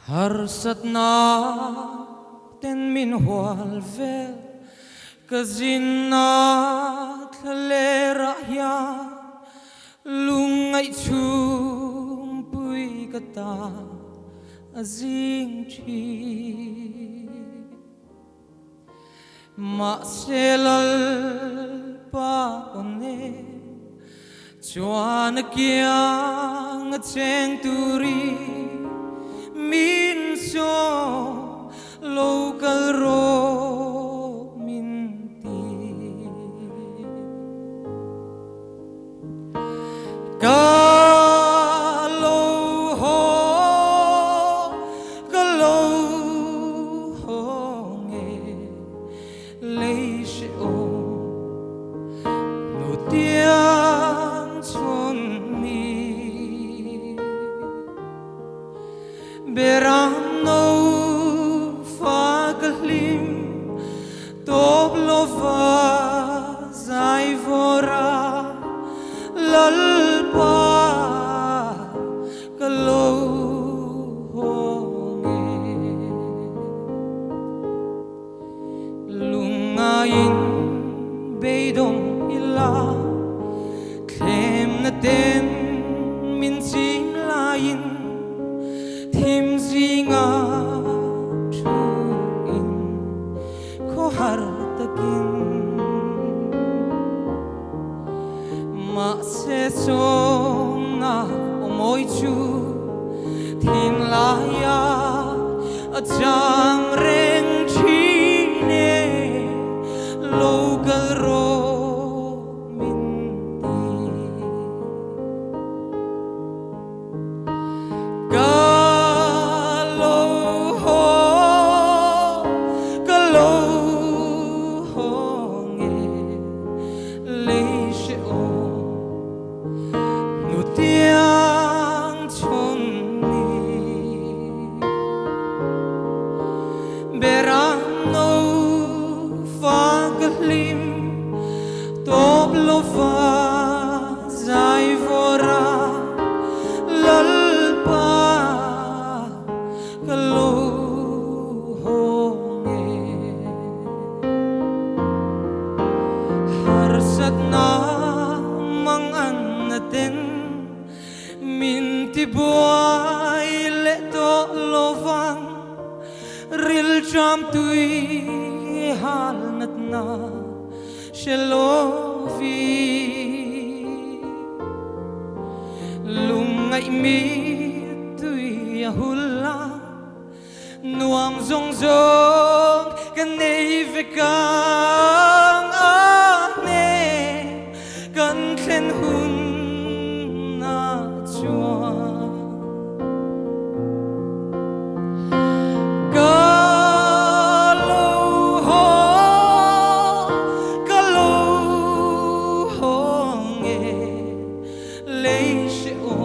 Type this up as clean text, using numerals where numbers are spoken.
Har sat na ten min hwal vel ka zin na thalera ya lungai chum pui ka ta azing chi ma selal pa one chuan kyang cheng turi min so local ro min ti ka lo ho nge lấy sẽ ôm nụ tiếng chôn mi berano fa kalim top lova zai vora lalpa kalo lungain beidong ila klem na ten min sing lain thim zinga thu in ko har takin ma se song na omoi chu thin la ya a chang reng chi ne local ro min ti berano fa kalim top lova zai vora lalpa kalo har sat na mang an natin min ti buai le to lovang ril cham tui hal nat na shelovi lungai mi tui hula nuang zong zong kan nei ve kang ane kan thlen hun na chua lấy sẽ ôm